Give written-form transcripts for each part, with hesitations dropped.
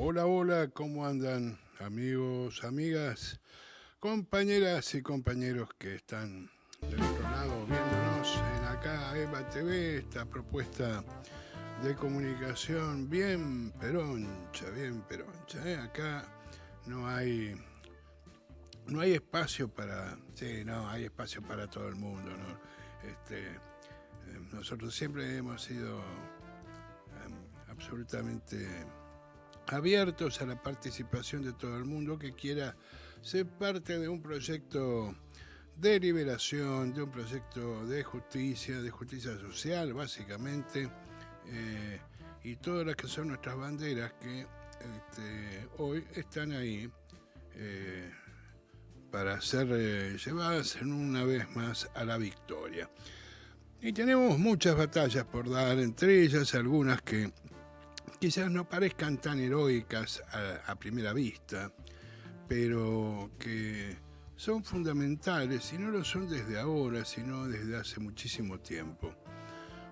Hola, hola, ¿cómo andan amigos, amigas, compañeras y compañeros que están del otro lado viéndonos en acá EVA TV, esta propuesta de comunicación bien peroncha, ¿eh? Acá no hay, no hay espacio para, sí, no, hay espacio para todo el mundo, ¿no? Nosotros siempre hemos sido absolutamente abiertos a la participación de todo el mundo que quiera ser parte de un proyecto de liberación, de un proyecto de justicia social, básicamente, y todas las que son nuestras banderas que hoy están ahí eh, para ser llevadas en una vez más a la victoria. Y tenemos muchas batallas por dar, entre ellas algunas que quizás no parezcan tan heroicas a primera vista, pero que son fundamentales y no lo son desde ahora, sino desde hace muchísimo tiempo.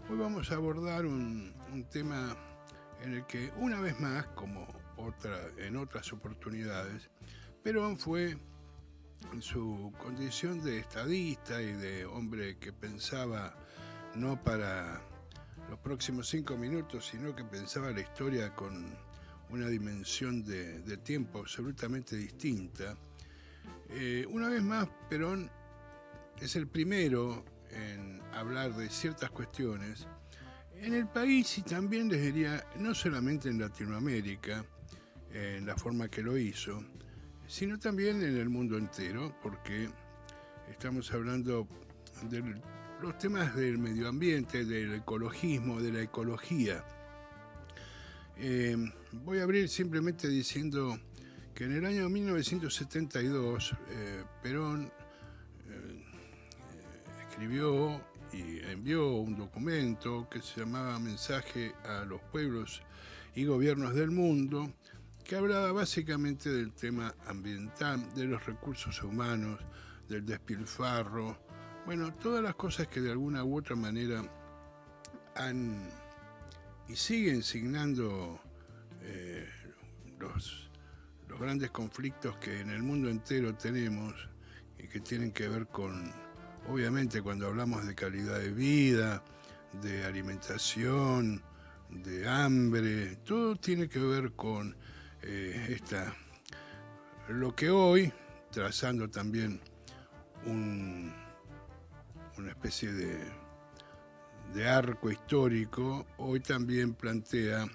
Hoy vamos a abordar un tema en el que una vez más, como en otras oportunidades, Perón fue en su condición de estadista y de hombre que pensaba no para los próximos 5 minutos, sino que pensaba la historia con una dimensión de tiempo absolutamente distinta. Una vez más, Perón es el primero en hablar de ciertas cuestiones en el país y también les diría, no solamente en Latinoamérica, en la forma que lo hizo, sino también en el mundo entero, porque estamos hablando de los temas del medio ambiente, del ecologismo, de la ecología. Voy a abrir simplemente diciendo que en el año 1972 Perón escribió y envió un documento que se llamaba Mensaje a los pueblos y gobiernos del mundo, que hablaba básicamente del tema ambiental, de los recursos humanos, del despilfarro, bueno, todas las cosas que de alguna u otra manera han y siguen signando eh, los grandes conflictos que en el mundo entero tenemos y que tienen que ver con, obviamente, cuando hablamos de calidad de vida, de alimentación, de hambre, todo tiene que ver con lo que hoy, trazando también una especie de arco histórico, hoy también plantea,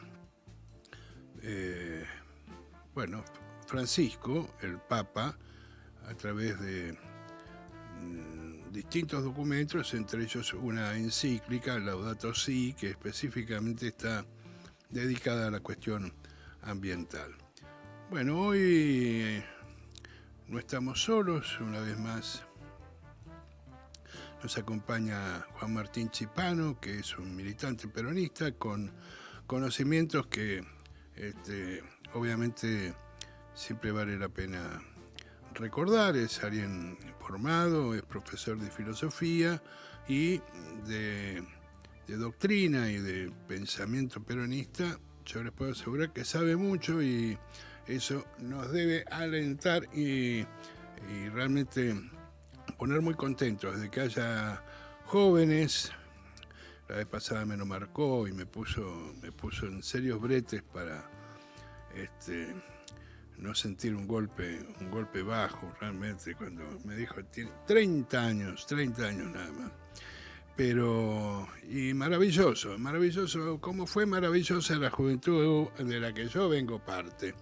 bueno, Francisco, el Papa, a través de distintos documentos, entre ellos una encíclica, Laudato Si, que específicamente está dedicada a la cuestión ambiental. Bueno, hoy no estamos solos, una vez más nos acompaña Juan Martín Chipano, que es un militante peronista con conocimientos que obviamente siempre vale la pena recordar. Es alguien formado, es profesor de filosofía y de doctrina y de pensamiento peronista. Yo les puedo asegurar que sabe mucho y eso nos debe alentar y realmente poner muy contentos de que haya jóvenes. La vez pasada me lo marcó y me puso en serios bretes para no sentir un golpe bajo realmente cuando me dijo tiene 30 años nada más. Pero, y maravilloso, como fue maravillosa la juventud de la que yo vengo parte.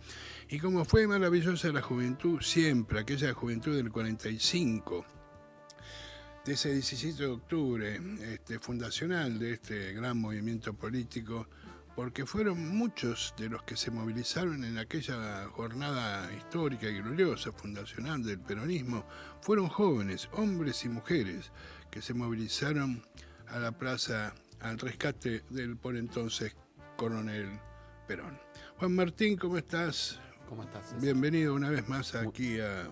Y como fue maravillosa la juventud siempre, aquella juventud del 45, de ese 17 de octubre, fundacional de este gran movimiento político, porque fueron muchos de los que se movilizaron en aquella jornada histórica y gloriosa, fundacional del peronismo, fueron jóvenes, hombres y mujeres, que se movilizaron a la plaza al rescate del por entonces coronel Perón. Juan Martín, ¿cómo estás? ¿Cómo estás, César? Bienvenido una vez más aquí a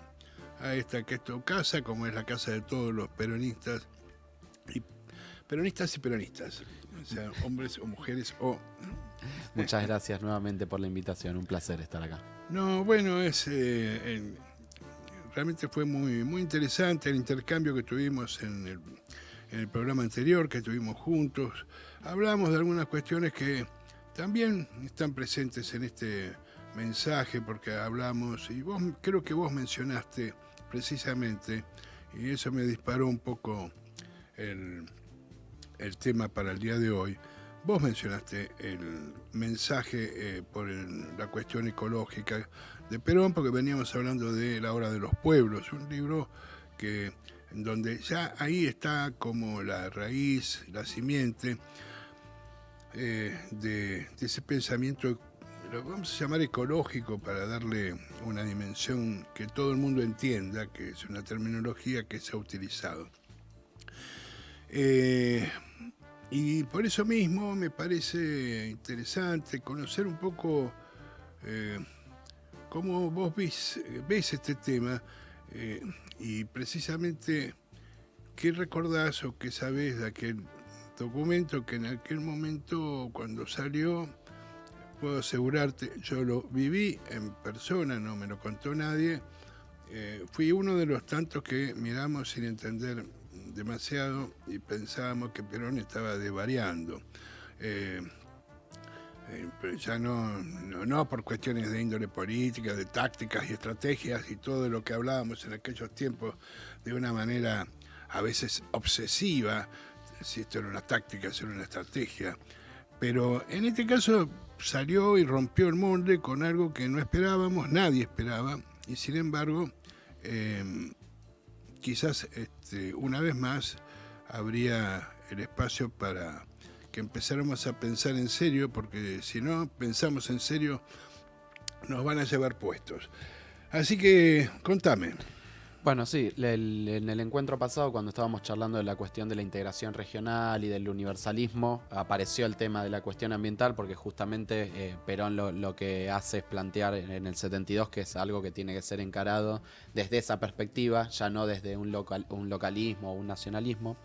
esta que es tu casa, como es la casa de todos los peronistas. Y peronistas y peronistas, o sea, hombres o mujeres o... Muchas gracias nuevamente por la invitación, un placer estar acá. No, bueno, realmente fue muy interesante el intercambio que tuvimos en el programa anterior, que tuvimos juntos. Hablamos de algunas cuestiones que también están presentes en este mensaje, porque hablamos, y creo que vos mencionaste precisamente, y eso me disparó un poco el tema para el día de hoy. Vos mencionaste el mensaje por la cuestión ecológica de Perón, porque veníamos hablando de La Hora de los Pueblos, un libro en donde ya ahí está como la raíz, la simiente de ese pensamiento, lo vamos a llamar ecológico para darle una dimensión que todo el mundo entienda, que es una terminología que se ha utilizado. Y por eso mismo me parece interesante conocer un poco cómo vos ves este tema y precisamente qué recordás o qué sabés de aquel documento que en aquel momento cuando salió, puedo asegurarte, yo lo viví en persona, no me lo contó nadie, fui uno de los tantos que miramos sin entender demasiado y pensábamos que Perón estaba desvariando. Pero ya no por cuestiones de índole política, de tácticas y estrategias y todo lo que hablábamos en aquellos tiempos de una manera a veces obsesiva, si esto era una táctica, si era una estrategia. Pero en este caso salió y rompió el molde con algo que no esperábamos, nadie esperaba, y sin embargo, quizás una vez más habría el espacio para que empezáramos a pensar en serio, porque si no pensamos en serio nos van a llevar puestos. Así que contame. Bueno, sí, en el encuentro pasado, cuando estábamos charlando de la cuestión de la integración regional y del universalismo, apareció el tema de la cuestión ambiental, porque justamente Perón lo que hace es plantear en el 72 que es algo que tiene que ser encarado desde esa perspectiva, ya no desde un localismo o un nacionalismo.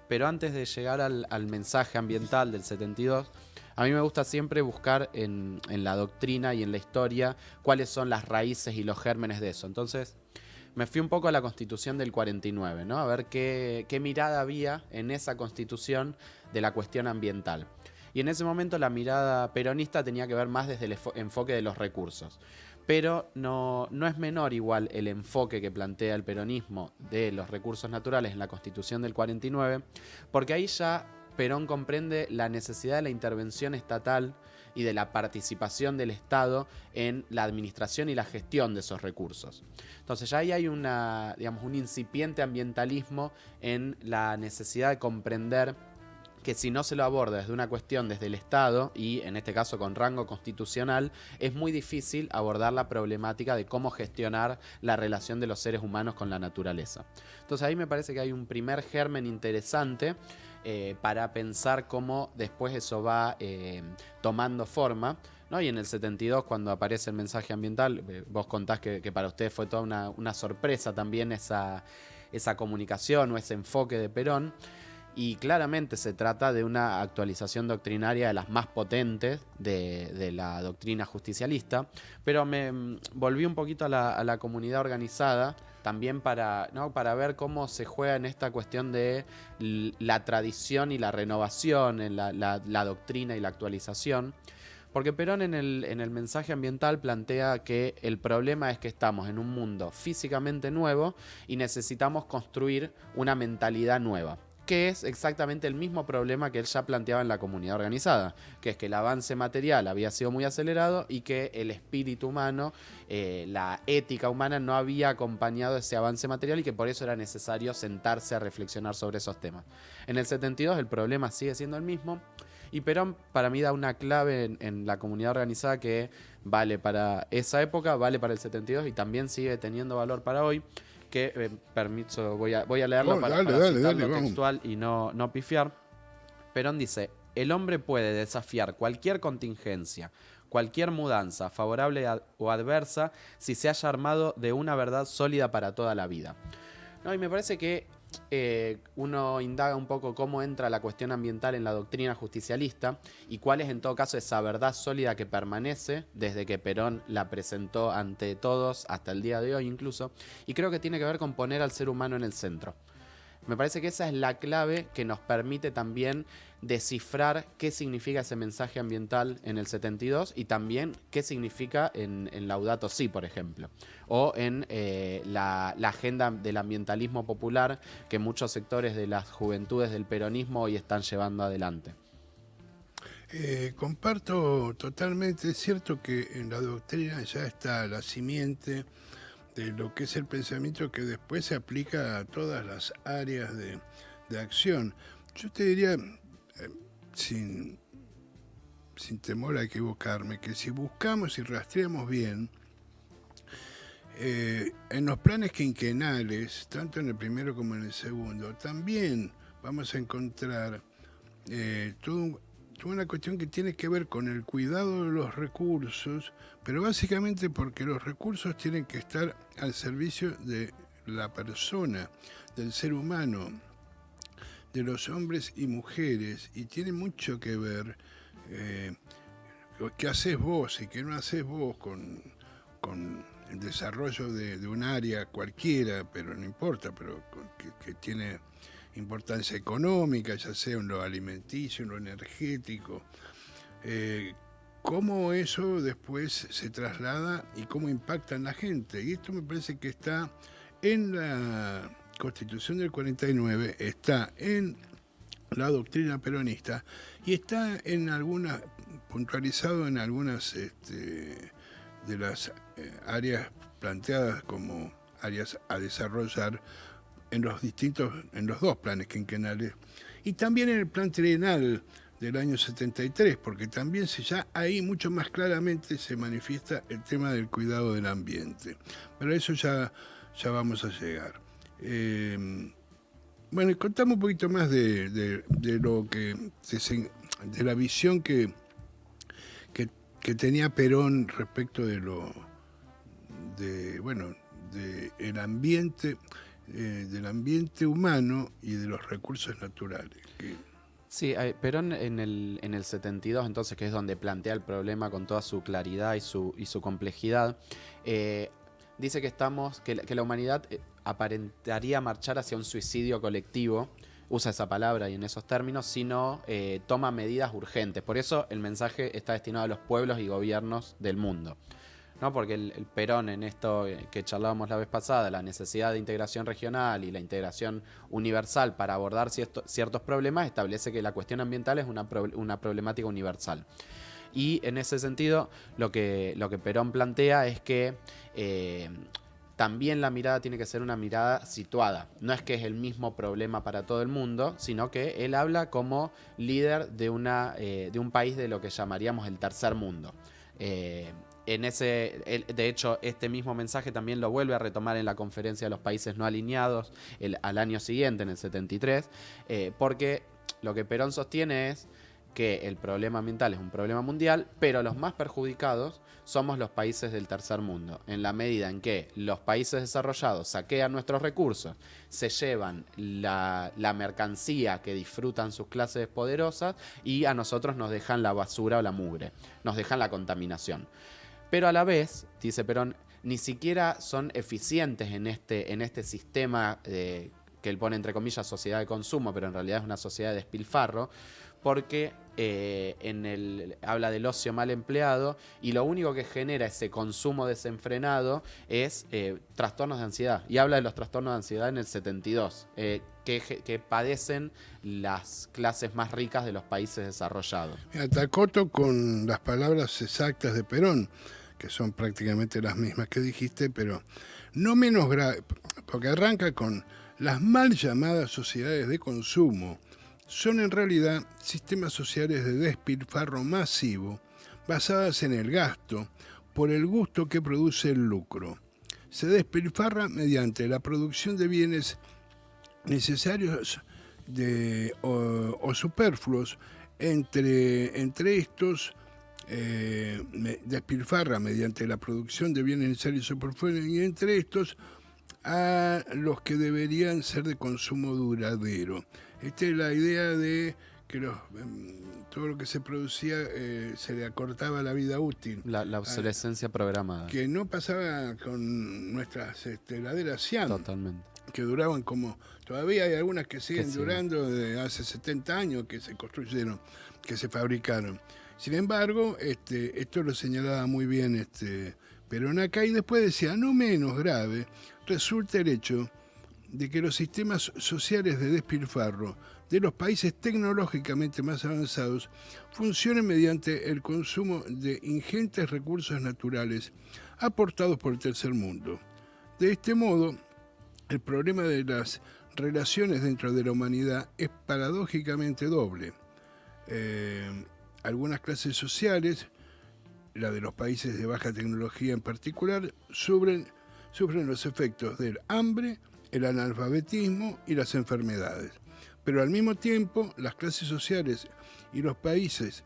Pero antes de llegar al mensaje ambiental del 72, a mí me gusta siempre buscar en la doctrina y en la historia cuáles son las raíces y los gérmenes de eso. Entonces me fui un poco a la Constitución del 49, ¿no? A ver qué mirada había en esa Constitución de la cuestión ambiental. Y en ese momento la mirada peronista tenía que ver más desde el enfoque de los recursos. Pero no es menor igual el enfoque que plantea el peronismo de los recursos naturales en la Constitución del 49, porque ahí ya Perón comprende la necesidad de la intervención estatal y de la participación del Estado en la administración y la gestión de esos recursos. Entonces ya ahí hay un incipiente ambientalismo en la necesidad de comprender que si no se lo aborda desde una cuestión desde el Estado, y en este caso con rango constitucional, es muy difícil abordar la problemática de cómo gestionar la relación de los seres humanos con la naturaleza. Entonces ahí me parece que hay un primer germen interesante para pensar cómo después eso va tomando forma, ¿no? Y en el 72, cuando aparece el mensaje ambiental, vos contás que para ustedes fue toda una sorpresa también esa comunicación o ese enfoque de Perón. Y claramente se trata de una actualización doctrinaria de las más potentes de la doctrina justicialista, pero me volví un poquito a la comunidad organizada también para ver cómo se juega en esta cuestión de la tradición y la renovación, en la doctrina y la actualización. Porque Perón en el mensaje ambiental plantea que el problema es que estamos en un mundo físicamente nuevo y necesitamos construir una mentalidad nueva, que es exactamente el mismo problema que él ya planteaba en la comunidad organizada, que es que el avance material había sido muy acelerado y que el espíritu humano, la ética humana no había acompañado ese avance material y que por eso era necesario sentarse a reflexionar sobre esos temas. En el 72 el problema sigue siendo el mismo y Perón para mí da una clave en la comunidad organizada que vale para esa época, vale para el 72 y también sigue teniendo valor para hoy, que voy a leerlo para citarlo textual y no pifiar. Perón dice: el hombre puede desafiar cualquier contingencia, cualquier mudanza, favorable o adversa, si se haya armado de una verdad sólida para toda la vida. ¿No? Y me parece que uno indaga un poco cómo entra la cuestión ambiental en la doctrina justicialista y cuál es en todo caso esa verdad sólida que permanece desde que Perón la presentó ante todos hasta el día de hoy incluso, y creo que tiene que ver con poner al ser humano en el centro. Me parece que esa es la clave que nos permite también descifrar qué significa ese mensaje ambiental en el 72 y también qué significa en Laudato Si, por ejemplo, o en la agenda del ambientalismo popular que muchos sectores de las juventudes del peronismo hoy están llevando adelante. Comparto totalmente, es cierto que en la doctrina ya está la simiente de lo que es el pensamiento que después se aplica a todas las áreas de acción. Yo te diría, sin temor a equivocarme, que si buscamos y rastreamos bien, en los planes quinquenales, tanto en el primero como en el segundo, también vamos a encontrar toda una cuestión que tiene que ver con el cuidado de los recursos, pero básicamente porque los recursos tienen que estar al servicio de la persona, del ser humano, de los hombres y mujeres, y tiene mucho que ver qué haces vos y qué no haces vos con el desarrollo de un área cualquiera, pero no importa, pero que tiene importancia económica, ya sea en lo alimenticio, en lo energético, cómo eso después se traslada y cómo impacta en la gente. Y esto me parece que está en la Constitución del 49, está en la doctrina peronista y está en algunas, puntualizado en algunas de las áreas planteadas como áreas a desarrollar en los dos planes quinquenales, y también en el plan trienal del año 73, porque también ya ahí mucho más claramente se manifiesta el tema del cuidado del ambiente. Pero a eso ya vamos a llegar. Bueno, contamos un poquito más de lo que de la visión que tenía Perón respecto de el ambiente, del ambiente humano y de los recursos naturales. Sí, Perón en el 72, entonces, que es donde plantea el problema con toda su claridad y su complejidad, dice que la humanidad aparentaría marchar hacia un suicidio colectivo, usa esa palabra y en esos términos, si no toma medidas urgentes. Por eso el mensaje está destinado a los pueblos y gobiernos del mundo, ¿no? Porque el Perón, en esto que charlábamos la vez pasada, la necesidad de integración regional y la integración universal para abordar ciertos problemas, establece que la cuestión ambiental es una problemática universal. Y en ese sentido, lo que Perón plantea es que también la mirada tiene que ser una mirada situada. No es que es el mismo problema para todo el mundo, sino que él habla como líder de un país de lo que llamaríamos el tercer mundo. De hecho, este mismo mensaje también lo vuelve a retomar en la Conferencia de los Países No Alineados al año siguiente, en el 73, porque lo que Perón sostiene es que el problema ambiental es un problema mundial, pero los más perjudicados somos los países del tercer mundo, en la medida en que los países desarrollados saquean nuestros recursos, se llevan la mercancía que disfrutan sus clases poderosas y a nosotros nos dejan la basura o la mugre, nos dejan la contaminación. Pero a la vez, dice Perón, ni siquiera son eficientes en este sistema que él pone entre comillas sociedad de consumo, pero en realidad es una sociedad de despilfarro, porque habla del ocio mal empleado y lo único que genera ese consumo desenfrenado es trastornos de ansiedad. Y habla de los trastornos de ansiedad en el 72, que padecen las clases más ricas de los países desarrollados. Te acoto con las palabras exactas de Perón, que son prácticamente las mismas que dijiste, pero no menos grave, porque arranca con las mal llamadas sociedades de consumo. Son en realidad sistemas sociales de despilfarro masivo, basadas en el gasto, por el gusto que produce el lucro. Se despilfarra mediante la producción de bienes necesarios o superfluos, entre estos despilfarra mediante la producción de bienes necesarios y superfluos, y entre estos a los que deberían ser de consumo duradero. Esta es la idea de que todo lo que se producía se le acortaba la vida útil. La obsolescencia programada. Que no pasaba con nuestras heladeras Siam. Totalmente. Que duraban como... Todavía hay algunas que siguen durando de hace 70 años que se construyeron, que se fabricaron. Sin embargo, esto lo señalaba muy bien Perón acá, y después decía, no menos grave, resulta el hecho de que los sistemas sociales de despilfarro de los países tecnológicamente más avanzados funcionen mediante el consumo de ingentes recursos naturales aportados por el tercer mundo. De este modo, el problema de las relaciones dentro de la humanidad es paradójicamente doble. Algunas clases sociales, la de los países de baja tecnología en particular, sufren los efectos del hambre, el analfabetismo y las enfermedades. Pero al mismo tiempo, las clases sociales y los países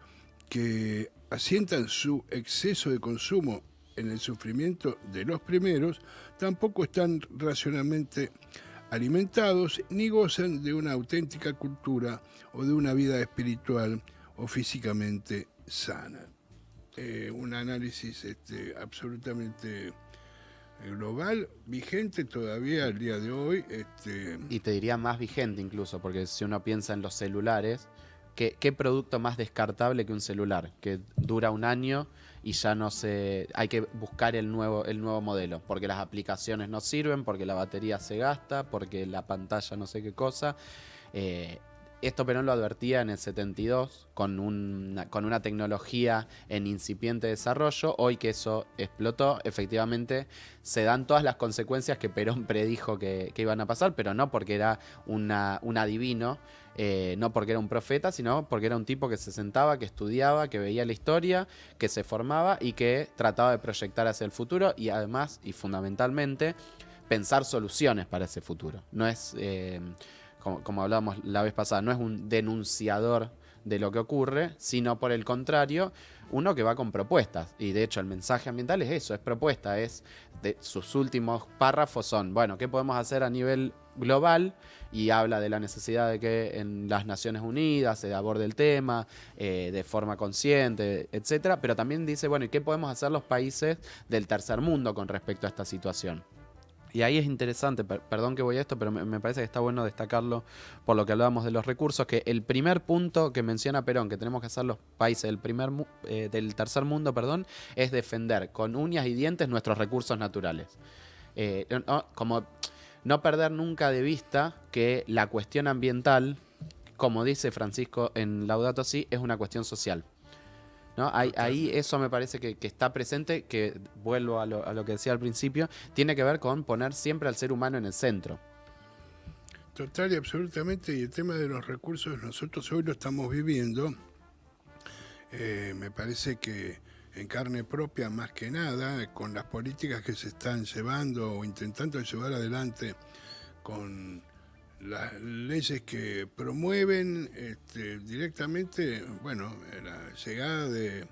que asientan su exceso de consumo en el sufrimiento de los primeros, tampoco están racionalmente alimentados ni gozan de una auténtica cultura o de una vida espiritual o físicamente sana. Un análisis absolutamente global, vigente todavía al día de hoy. Y te diría más vigente incluso, porque si uno piensa en los celulares, ¿qué producto más descartable que un celular? Que dura un año y ya no se... Hay que buscar el nuevo modelo, porque las aplicaciones no sirven, porque la batería se gasta, porque la pantalla no sé qué cosa. Esto Perón lo advertía en el 72 con una tecnología en incipiente desarrollo. Hoy que eso explotó, efectivamente se dan todas las consecuencias que Perón predijo que iban a pasar, pero no porque era un adivino, no porque era un profeta, sino porque era un tipo que se sentaba, que estudiaba, que veía la historia, que se formaba y que trataba de proyectar hacia el futuro y además, y fundamentalmente, pensar soluciones para ese futuro. No es... como hablábamos la vez pasada, no es un denunciador de lo que ocurre, sino por el contrario, uno que va con propuestas. Y de hecho el mensaje ambiental es eso, es propuesta, sus últimos párrafos son, bueno, ¿qué podemos hacer a nivel global? Y habla de la necesidad de que en las Naciones Unidas se aborde el tema de forma consciente, etcétera, pero también dice, bueno, ¿y qué podemos hacer los países del tercer mundo con respecto a esta situación? Y ahí es interesante, perdón que voy a esto, pero me parece que está bueno destacarlo por lo que hablábamos de los recursos, que el primer punto que menciona Perón, que tenemos que hacer los países del tercer mundo, es defender con uñas y dientes nuestros recursos naturales. Como no perder nunca de vista que la cuestión ambiental, como dice Francisco en Laudato Si, es una cuestión social. ¿No? Ahí eso me parece que está presente, que vuelvo a lo que decía al principio, tiene que ver con poner siempre al ser humano en el centro. Total y absolutamente, y el tema de los recursos nosotros hoy lo estamos viviendo, me parece que en carne propia más que nada, con las políticas que se están llevando o intentando llevar adelante con las leyes que promueven directamente, bueno, la llegada de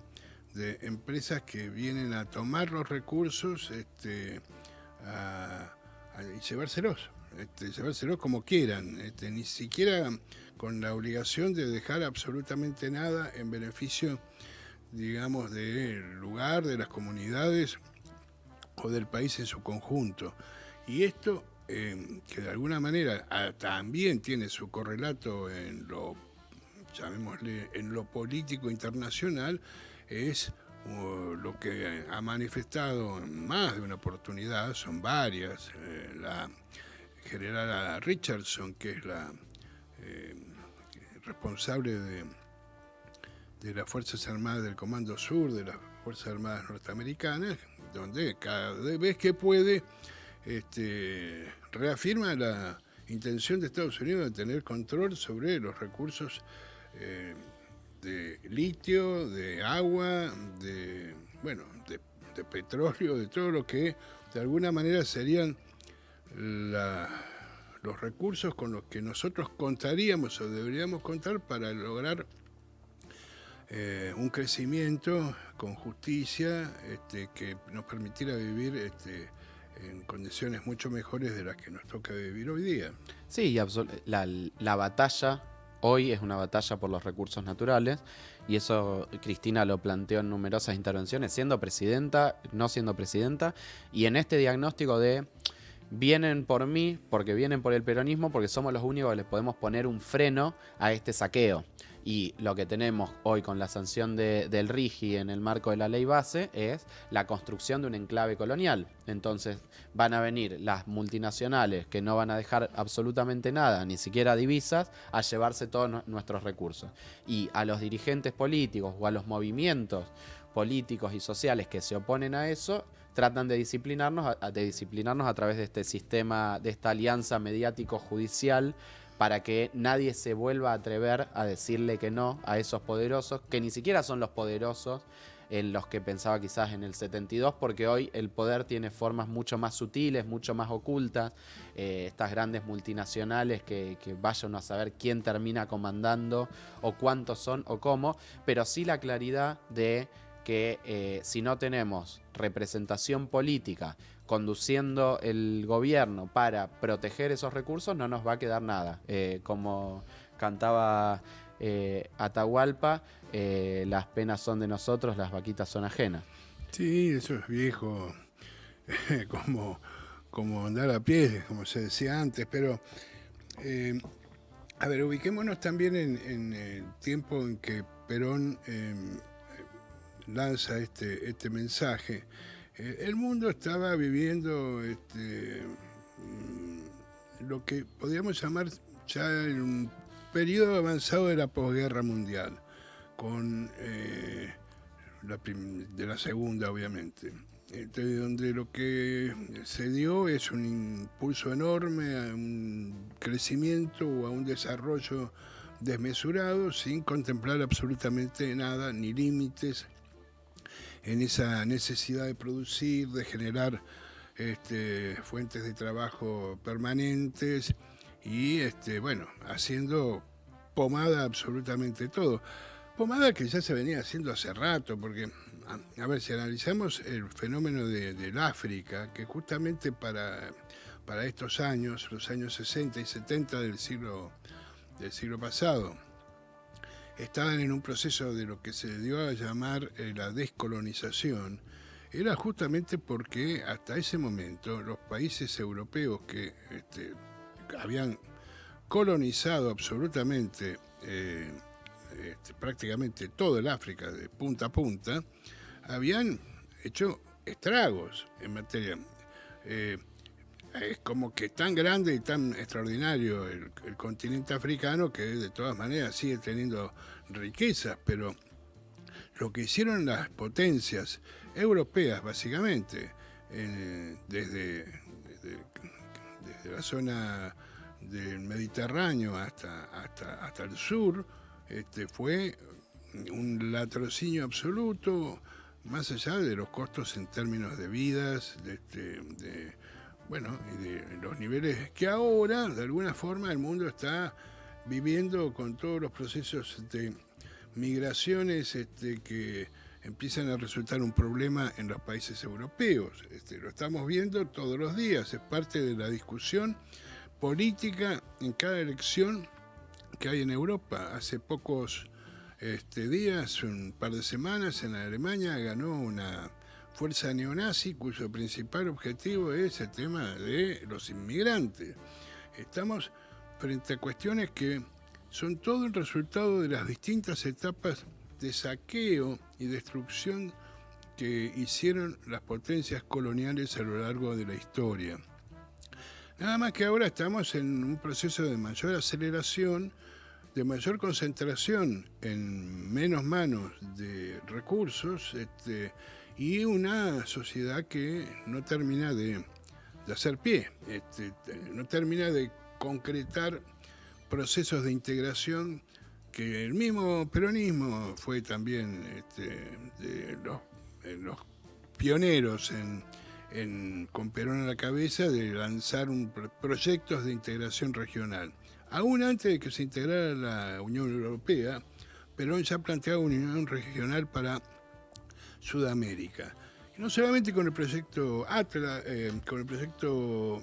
empresas que vienen a tomar los recursos y llevárselos como quieran, ni siquiera con la obligación de dejar absolutamente nada en beneficio, digamos, del lugar, de las comunidades o del país en su conjunto. Y esto que de alguna manera también tiene su correlato en lo, llamémosle, en lo político internacional, es lo que ha manifestado en más de una oportunidad, son varias, la general Richardson, que es la responsable de las Fuerzas Armadas del Comando Sur, de las Fuerzas Armadas norteamericanas, donde cada vez que puede reafirma la intención de Estados Unidos de tener control sobre los recursos de litio, de agua, de petróleo, de todo lo que de alguna manera serían los recursos con los que nosotros contaríamos o deberíamos contar para lograr un crecimiento con justicia que nos permitiera vivir en condiciones mucho mejores de las que nos toca vivir hoy día. Sí, la batalla hoy es una batalla por los recursos naturales, y eso Cristina lo planteó en numerosas intervenciones, siendo presidenta, no siendo presidenta, y en este diagnóstico de vienen por mí, porque vienen por el peronismo, porque somos los únicos que les podemos poner un freno a este saqueo. Y lo que tenemos hoy con la sanción del RIGI en el marco de la ley base es la construcción de un enclave colonial. Entonces van a venir las multinacionales que no van a dejar absolutamente nada, ni siquiera divisas, a llevarse todos nuestros recursos. Y a los dirigentes políticos o a los movimientos políticos y sociales que se oponen a eso, tratan de disciplinarnos a través de este sistema, de esta alianza mediático-judicial, para que nadie se vuelva a atrever a decirle que no a esos poderosos, que ni siquiera son los poderosos en los que pensaba quizás en el 72, porque hoy el poder tiene formas mucho más sutiles, mucho más ocultas, estas grandes multinacionales que vaya uno a saber quién termina comandando o cuántos son o cómo, pero sí la claridad de que si no tenemos representación política conduciendo el gobierno para proteger esos recursos, no nos va a quedar nada. Como cantaba Atahualpa, las penas son de nosotros, las vaquitas son ajenas. Sí, eso es viejo, como andar a pie, como se decía antes, pero a ver, ubiquémonos también en el tiempo en que Perón lanza este mensaje. El mundo estaba viviendo lo que podríamos llamar ya en un periodo avanzado de la posguerra mundial, con de la segunda, obviamente, donde lo que se dio es un impulso enorme a un crecimiento o a un desarrollo desmesurado, sin contemplar absolutamente nada, ni límites, en esa necesidad de producir, de generar fuentes de trabajo permanentes y bueno, haciendo pomada absolutamente todo. Pomada que ya se venía haciendo hace rato, porque, a ver, si analizamos el fenómeno del África, que justamente para estos años, los años 60 y 70 del siglo pasado, estaban en un proceso de lo que se dio a llamar la descolonización, era justamente porque hasta ese momento los países europeos que habían colonizado absolutamente prácticamente todo el África de punta a punta, habían hecho estragos en materia. Es como que tan grande y tan extraordinario el continente africano que de todas maneras sigue teniendo riquezas, pero lo que hicieron las potencias europeas básicamente, desde la zona del Mediterráneo hasta el sur, fue un latrocinio absoluto, más allá de los costos en términos de vidas, bueno, y de los niveles que ahora, de alguna forma, el mundo está viviendo con todos los procesos de migraciones que empiezan a resultar un problema en los países europeos. Lo estamos viendo todos los días, es parte de la discusión política en cada elección que hay en Europa. Hace pocos días, un par de semanas, en Alemania ganó una fuerza neonazi cuyo principal objetivo es el tema de los inmigrantes. Estamos frente a cuestiones que son todo el resultado de las distintas etapas de saqueo y destrucción que hicieron las potencias coloniales a lo largo de la historia. Nada más que ahora estamos en un proceso de mayor aceleración, de mayor concentración en menos manos de recursos, y una sociedad que no termina de hacer pie, no termina de concretar procesos de integración que el mismo peronismo fue también de los pioneros con Perón a la cabeza de lanzar proyectos de integración regional. Aún antes de que se integrara la Unión Europea, Perón ya planteaba una unión regional para Sudamérica. No solamente con el proyecto Atlas, con el proyecto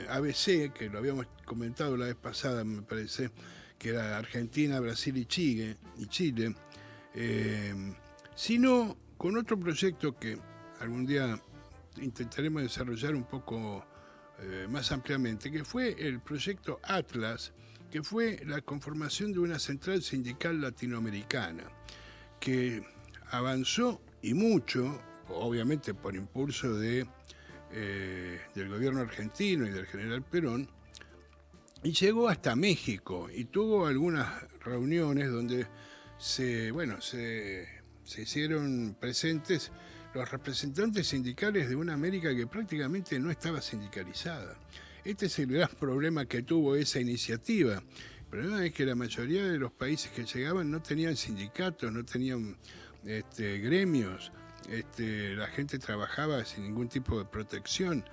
ABC, que lo habíamos comentado la vez pasada, me parece, que era Argentina, Brasil y Chile, sino con otro proyecto que algún día intentaremos desarrollar un poco más ampliamente, que fue el proyecto Atlas, que fue la conformación de una central sindical latinoamericana, que avanzó y mucho, obviamente por impulso del gobierno argentino y del general Perón, y llegó hasta México y tuvo algunas reuniones donde se hicieron presentes los representantes sindicales de una América que prácticamente no estaba sindicalizada. Este es el gran problema que tuvo esa iniciativa. El problema es que la mayoría de los países que llegaban no tenían sindicatos, no tenían gremios, la gente trabajaba sin ningún tipo de protección.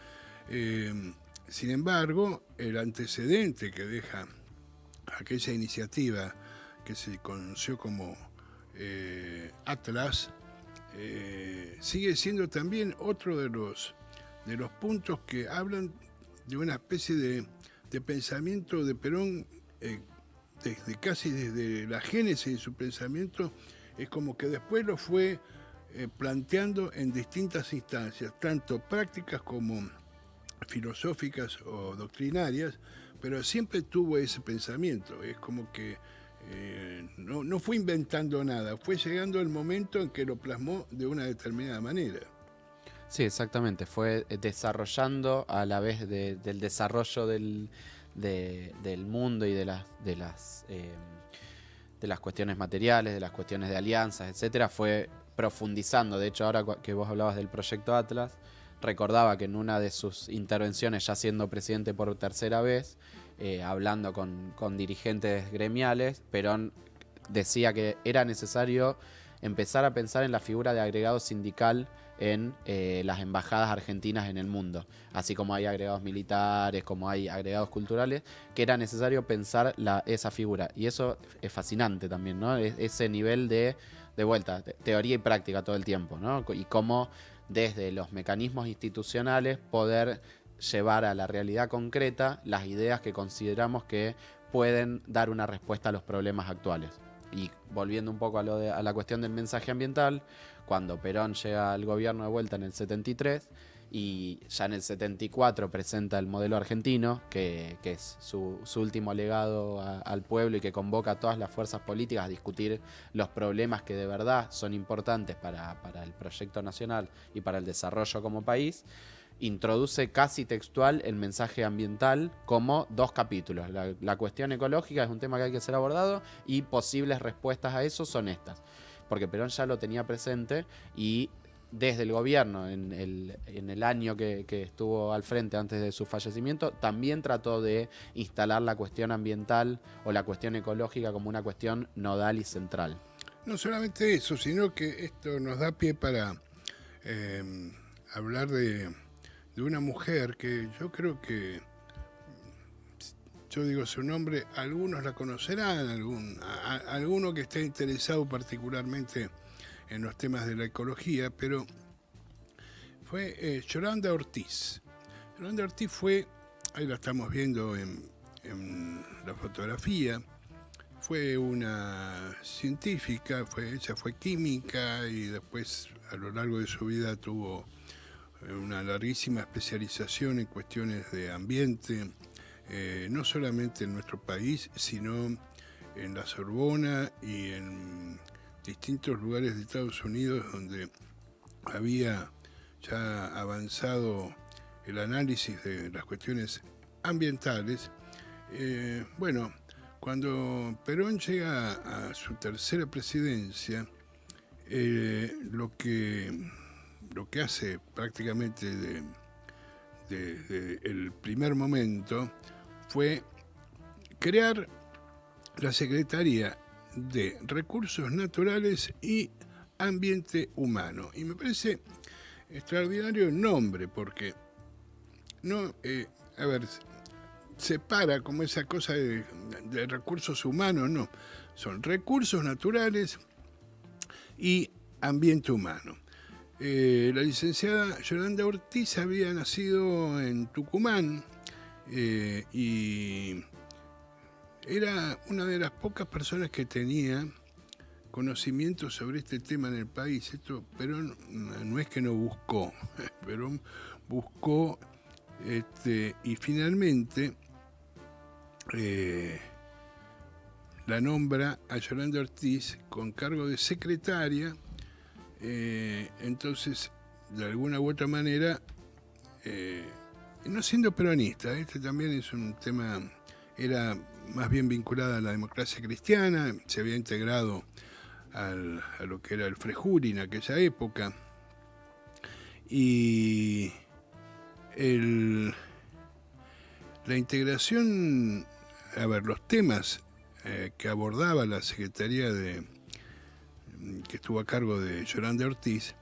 Sin embargo, el antecedente que deja aquella iniciativa que se conoció como Atlas sigue siendo también otro de los puntos que hablan de una especie de pensamiento de Perón, casi desde la génesis de su pensamiento. Es como que después lo fue planteando en distintas instancias, tanto prácticas como filosóficas o doctrinarias, pero siempre tuvo ese pensamiento. Es como que no fue inventando nada, fue llegando el momento en que lo plasmó de una determinada manera. Sí, exactamente, fue desarrollando a la vez del desarrollo del mundo y de las cuestiones materiales, de las cuestiones de alianzas, etcétera, fue profundizando. De hecho, ahora que vos hablabas del proyecto Atlas, recordaba que en una de sus intervenciones, ya siendo presidente por tercera vez, hablando con dirigentes gremiales, Perón decía que era necesario empezar a pensar en la figura de agregado sindical en las embajadas argentinas en el mundo, así como hay agregados militares, como hay agregados culturales, que era necesario pensar esa figura. Y eso es fascinante también, ¿no? Ese nivel de vuelta, teoría y práctica todo el tiempo, ¿no? Y cómo desde los mecanismos institucionales poder llevar a la realidad concreta las ideas que consideramos que pueden dar una respuesta a los problemas actuales. Y volviendo un poco a la cuestión del mensaje ambiental, cuando Perón llega al gobierno de vuelta en el 73 y ya en el 74 presenta el modelo argentino, que es su último legado al pueblo y que convoca a todas las fuerzas políticas a discutir los problemas que de verdad son importantes para el proyecto nacional y para el desarrollo como país, introduce casi textual el mensaje ambiental como 2 capítulos. La cuestión ecológica es un tema que hay que ser abordado y posibles respuestas a eso son estas. Porque Perón ya lo tenía presente y desde el gobierno, en el año que estuvo al frente antes de su fallecimiento, también trató de instalar la cuestión ambiental o la cuestión ecológica como una cuestión nodal y central. No solamente eso, sino que esto nos da pie para hablar de una mujer que yo creo que, yo digo su nombre, algunos la conocerán, alguno que esté interesado particularmente en los temas de la ecología, pero fue Yolanda Ortiz. Yolanda Ortiz fue, ahí la estamos viendo en la fotografía, fue una científica, ella fue química y después a lo largo de su vida tuvo una larguísima especialización en cuestiones de ambiente, no solamente en nuestro país, sino en la Sorbona y en distintos lugares de Estados Unidos donde había ya avanzado el análisis de las cuestiones ambientales. Cuando Perón llega a su tercera presidencia, lo que hace prácticamente de el primer momento fue crear la Secretaría de Recursos Naturales y Ambiente Humano. Y me parece extraordinario el nombre, porque no, separa como esa cosa de recursos humanos, no. Son recursos naturales y ambiente humano. La licenciada Yolanda Ortiz había nacido en Tucumán y era una de las pocas personas que tenía conocimiento sobre este tema en el país. Esto Perón no es que no buscó, Perón buscó y finalmente la nombra a Yolanda Ortiz con cargo de secretaria. Entonces, de alguna u otra manera, no siendo peronista, este también es un tema, era más bien vinculada a la democracia cristiana, se había integrado a lo que era el Frejuri en aquella época, y la integración, los temas que abordaba la Secretaría que estuvo a cargo de Yolanda Ortiz,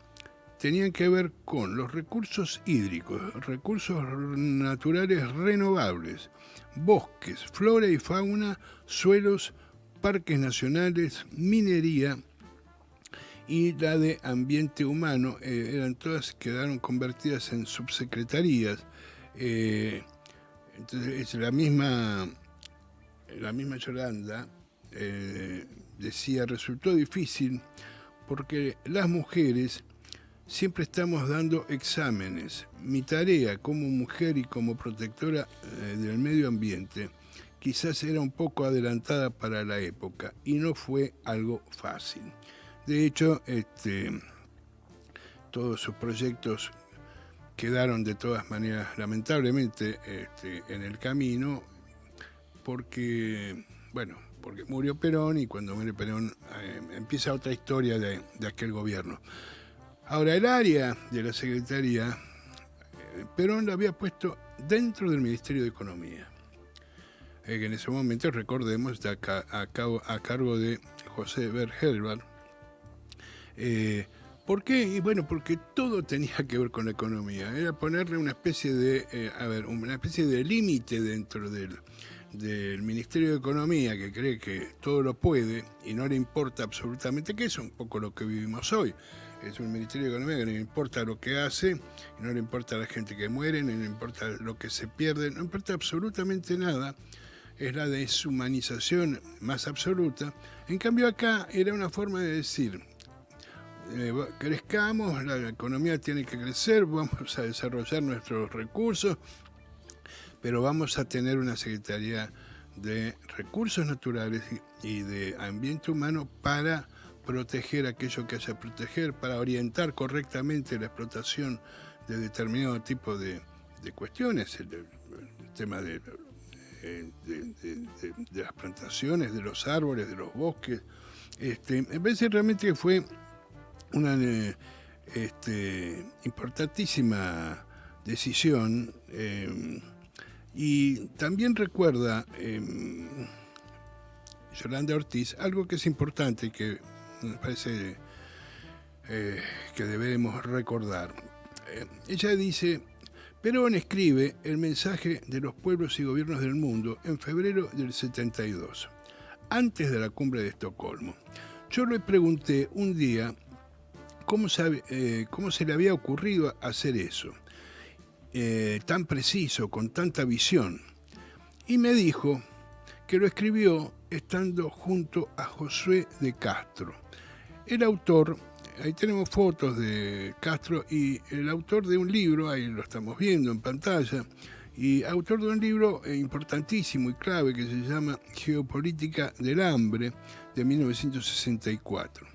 tenían que ver con los recursos hídricos, recursos naturales renovables, bosques, flora y fauna, suelos, parques nacionales, minería y la de ambiente humano. Quedaron convertidas en subsecretarías. Entonces la misma Yolanda decía, resultó difícil porque las mujeres siempre estamos dando exámenes. Mi tarea como mujer y como protectora del medio ambiente quizás era un poco adelantada para la época y no fue algo fácil. De hecho, todos sus proyectos quedaron de todas maneras lamentablemente en el camino porque murió Perón, y cuando muere Perón empieza otra historia de aquel gobierno. Ahora, el área de la Secretaría, Perón la había puesto dentro del Ministerio de Economía, que en ese momento, recordemos, está a cargo de José Bergelbar. ¿Por qué? Y bueno, porque todo tenía que ver con la economía. Era ponerle una especie de límite dentro del Ministerio de Economía, que cree que todo lo puede y no le importa absolutamente, que es un poco lo que vivimos hoy. Es un Ministerio de Economía que no le importa lo que hace, no le importa a la gente que muere, no le importa lo que se pierde, no importa absolutamente nada. Es la deshumanización más absoluta. En cambio acá era una forma de decir, crezcamos, la economía tiene que crecer, vamos a desarrollar nuestros recursos, pero vamos a tener una Secretaría de Recursos Naturales y de Ambiente Humano para proteger aquello que haya que proteger, para orientar correctamente la explotación de determinado tipo de cuestiones, el tema de las plantaciones, de los árboles, de los bosques. Me parece realmente que fue una importantísima decisión, y también recuerda Yolanda Ortiz algo que es importante y que me parece que debemos recordar. Ella dice: Perón escribe el mensaje de los pueblos y gobiernos del mundo en febrero del 72, antes de la cumbre de Estocolmo. Yo le pregunté un día cómo se le había ocurrido hacer eso, tan preciso, con tanta visión. Y me dijo que lo escribió estando junto a Josué de Castro, el autor. Ahí tenemos fotos de Castro y el autor de un libro, ahí lo estamos viendo en pantalla, y autor de un libro importantísimo y clave que se llama Geopolítica del Hambre, de 1964.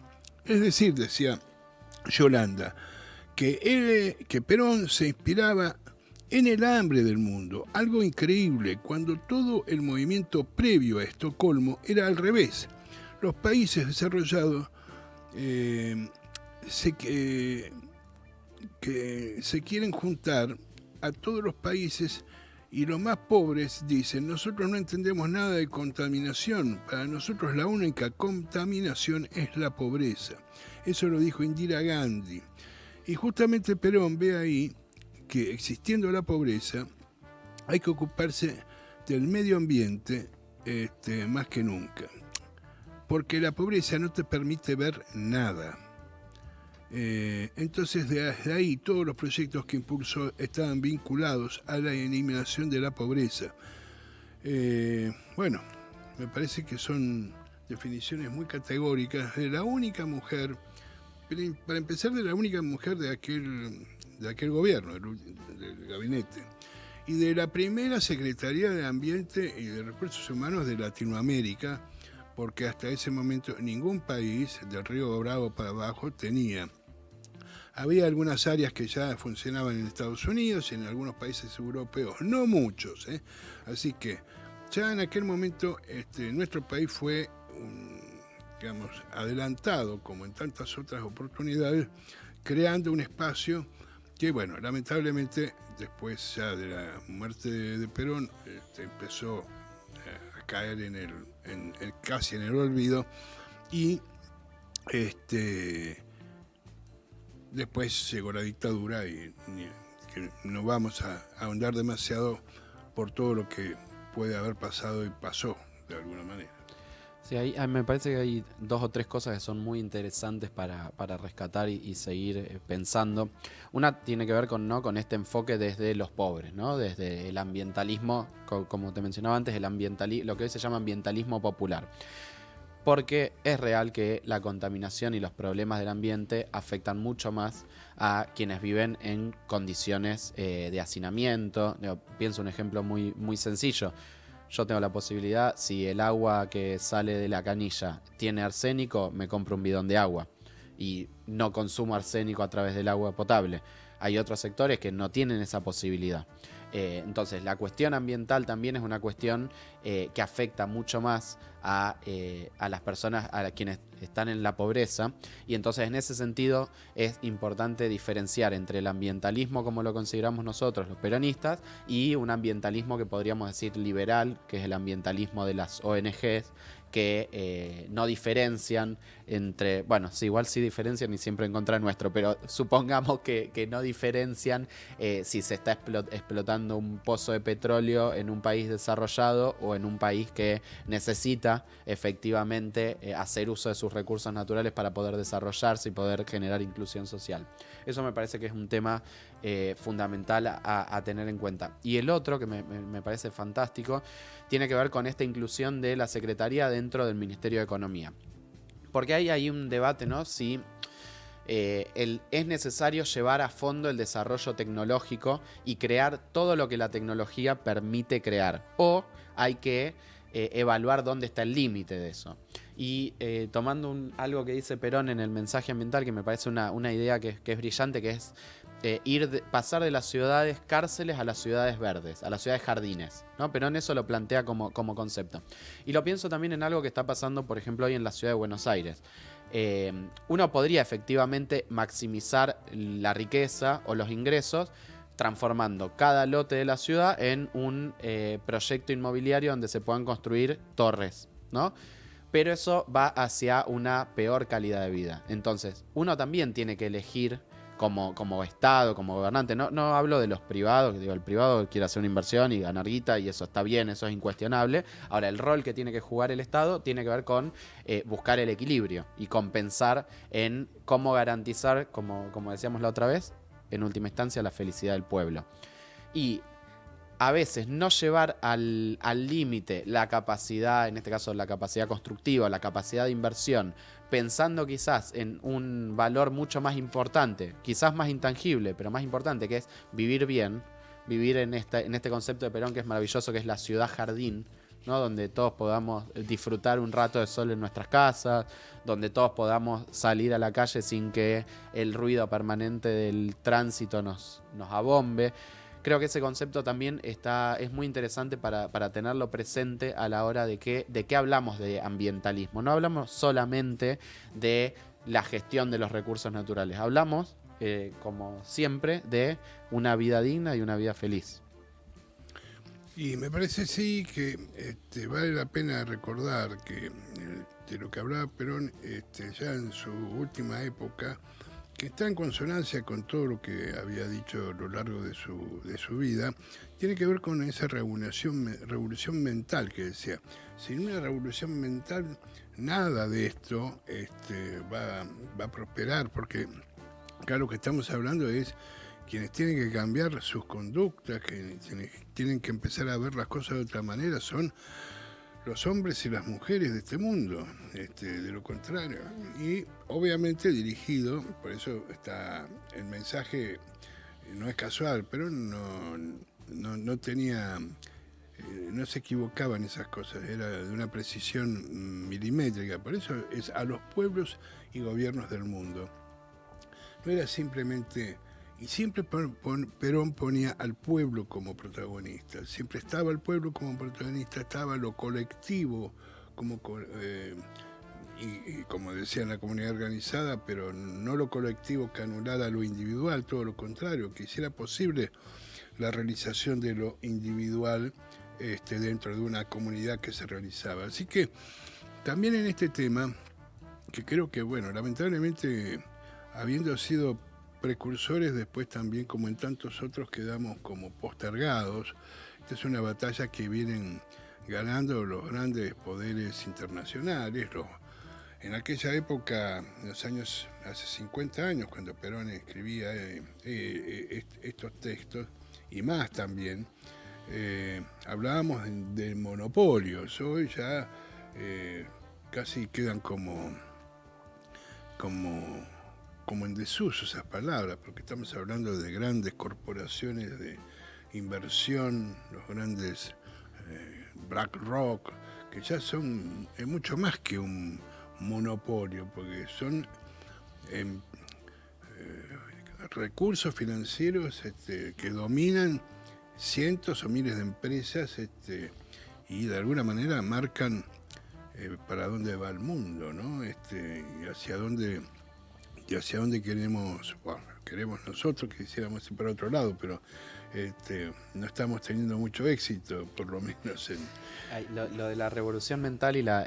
Es decir, decía Yolanda, que Perón se inspiraba en el hambre del mundo, algo increíble, cuando todo el movimiento previo a Estocolmo era al revés. Los países desarrollados que se quieren juntar a todos los países, y los más pobres dicen: nosotros no entendemos nada de contaminación, para nosotros la única contaminación es la pobreza. Eso lo dijo Indira Gandhi. Y justamente Perón ve ahí que, existiendo la pobreza, hay que ocuparse del medio ambiente más que nunca, porque la pobreza no te permite ver nada. Entonces, desde ahí, todos los proyectos que impulsó estaban vinculados a la eliminación de la pobreza. Bueno, me parece que son definiciones muy categóricas de la única mujer, para empezar, de la única mujer de aquel gobierno, del gabinete, y de la primera Secretaría de Ambiente y de Recursos Humanos de Latinoamérica, porque hasta ese momento ningún país del Río Bravo para abajo tenía. Había algunas áreas que ya funcionaban en Estados Unidos y en algunos países europeos, no muchos, ¿eh? Así que ya en aquel momento nuestro país fue, digamos, adelantado, como en tantas otras oportunidades, creando un espacio que, bueno, lamentablemente, después ya de la muerte de Perón, empezó a caer casi en el olvido, y después llegó la dictadura y que no vamos a ahondar demasiado por todo lo que puede haber pasado y pasó de alguna manera. Sí, me parece que hay 2 o 3 cosas que son muy interesantes para rescatar y seguir pensando. Una tiene que ver con este enfoque desde los pobres, ¿no? Desde el ambientalismo, como te mencionaba antes, lo que hoy se llama ambientalismo popular. Porque es real que la contaminación y los problemas del ambiente afectan mucho más a quienes viven en condiciones de hacinamiento. Pienso un ejemplo muy, muy sencillo. Yo tengo la posibilidad, si el agua que sale de la canilla tiene arsénico, me compro un bidón de agua y no consumo arsénico a través del agua potable. Hay otros sectores que no tienen esa posibilidad. Entonces, la cuestión ambiental también es una cuestión que afecta mucho más a las personas, a quienes están en la pobreza, y entonces en ese sentido es importante diferenciar entre el ambientalismo como lo consideramos nosotros los peronistas y un ambientalismo que podríamos decir liberal, que es el ambientalismo de las ONGs, que no diferencian entre, bueno, sí, igual sí diferencian y siempre en contra nuestro, pero supongamos que no diferencian si se está explotando un pozo de petróleo en un país desarrollado o en un país que necesita efectivamente hacer uso de sus recursos naturales para poder desarrollarse y poder generar inclusión social. Eso me parece que es un tema fundamental a tener en cuenta. Y el otro, que me parece fantástico, tiene que ver con esta inclusión de la Secretaría dentro del Ministerio de Economía. Porque hay un debate, ¿no? Si es necesario llevar a fondo el desarrollo tecnológico y crear todo lo que la tecnología permite crear. O hay que evaluar dónde está el límite de eso. Y tomando algo que dice Perón en el mensaje ambiental, que me parece una idea que es brillante, que es pasar de las ciudades cárceles a las ciudades verdes, a las ciudades jardines, ¿no? Perón eso lo plantea como concepto. Y lo pienso también en algo que está pasando, por ejemplo, hoy en la ciudad de Buenos Aires. Uno podría efectivamente maximizar la riqueza o los ingresos transformando cada lote de la ciudad en un proyecto inmobiliario donde se puedan construir torres, ¿no? Pero eso va hacia una peor calidad de vida. Entonces, uno también tiene que elegir como Estado, como gobernante. No hablo de los privados, que digo, el privado quiere hacer una inversión y ganar guita y eso está bien, eso es incuestionable. Ahora, el rol que tiene que jugar el Estado tiene que ver con buscar el equilibrio y compensar en cómo garantizar, como decíamos la otra vez, en última instancia, la felicidad del pueblo. Y a veces no llevar al límite la capacidad, en este caso la capacidad constructiva, la capacidad de inversión, pensando quizás en un valor mucho más importante, quizás más intangible, pero más importante, que es vivir bien, vivir en este concepto de Perón que es maravilloso, que es la ciudad jardín, ¿no? Donde todos podamos disfrutar un rato de sol en nuestras casas, donde todos podamos salir a la calle sin que el ruido permanente del tránsito nos abombe. Creo que ese concepto también es muy interesante para tenerlo presente a la hora de qué hablamos de ambientalismo. No hablamos solamente de la gestión de los recursos naturales. Hablamos, como siempre, de una vida digna y una vida feliz. Y me parece sí que vale la pena recordar que de lo que hablaba Perón ya en su última época, que está en consonancia con todo lo que había dicho a lo largo de su vida, tiene que ver con esa revolución mental que decía. Sin una revolución mental, nada de esto va a prosperar, porque Acá lo que estamos hablando es quienes tienen que cambiar sus conductas, quienes tienen que empezar a ver las cosas de otra manera, son los hombres y las mujeres de este mundo, de lo contrario. Y obviamente dirigido, por eso está el mensaje, no es casual, pero no tenía, no se equivocaba en esas cosas, era de una precisión milimétrica, por eso es a los pueblos y gobiernos del mundo. No era simplemente, y siempre Perón ponía al pueblo como protagonista, siempre estaba el pueblo como protagonista, estaba lo colectivo como y como decía, en la comunidad organizada, pero no lo colectivo que anulara lo individual, todo lo contrario, que hiciera posible la realización de lo individual dentro de una comunidad que se realizaba. Así que también en este tema, que creo que, bueno, lamentablemente, habiendo sido precursores, después también, como en tantos otros, quedamos como postergados. Esta es una batalla que vienen ganando los grandes poderes internacionales. En aquella época, en los años, hace 50 años, cuando Perón escribía estos textos, y más también, hablábamos de monopolios. Hoy ya casi quedan como en desuso esas palabras, porque estamos hablando de grandes corporaciones de inversión, los grandes BlackRock, que ya son mucho más que un monopolio, porque son recursos financieros que dominan cientos o miles de empresas y de alguna manera marcan para dónde va el mundo, ¿no? Y hacia dónde queremos nosotros, que quisiéramos ir para otro lado, pero no estamos teniendo mucho éxito, por lo menos en... Lo de la revolución mental y la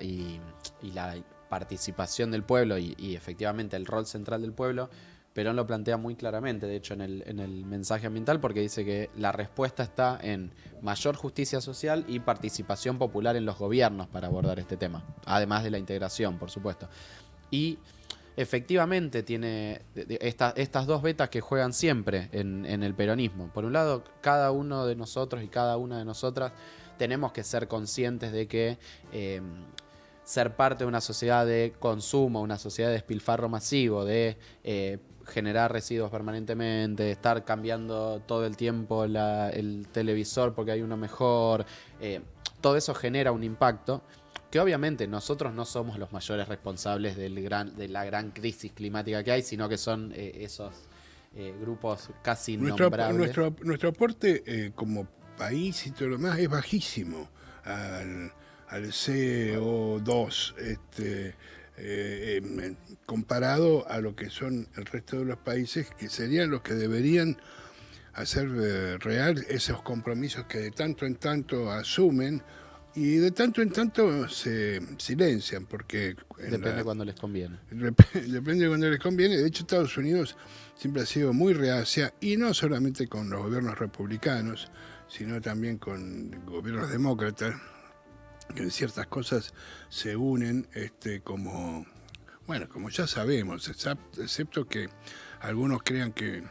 participación del pueblo y efectivamente el rol central del pueblo, Perón lo plantea muy claramente, de hecho, en el mensaje ambiental, porque dice que la respuesta está en mayor justicia social y participación popular en los gobiernos para abordar este tema, además de la integración, por supuesto. Y efectivamente tiene estas dos vetas que juegan siempre en el peronismo. Por un lado, cada uno de nosotros y cada una de nosotras tenemos que ser conscientes de que ser parte de una sociedad de consumo, una sociedad de despilfarro masivo, de generar residuos permanentemente, de estar cambiando todo el tiempo el televisor porque hay uno mejor, todo eso genera un impacto que obviamente nosotros no somos los mayores responsables de la gran crisis climática que hay, sino que son esos grupos casi innombrables. Nuestro aporte como país y todo lo demás es bajísimo al CO2, comparado a lo que son el resto de los países, que serían los que deberían hacer real esos compromisos que de tanto en tanto asumen y de tanto en tanto se silencian, porque... Depende cuando les conviene. Depende cuando les conviene. De hecho, Estados Unidos siempre ha sido muy reacia, y no solamente con los gobiernos republicanos, sino también con gobiernos demócratas, que en ciertas cosas se unen como ya sabemos, excepto que algunos crean que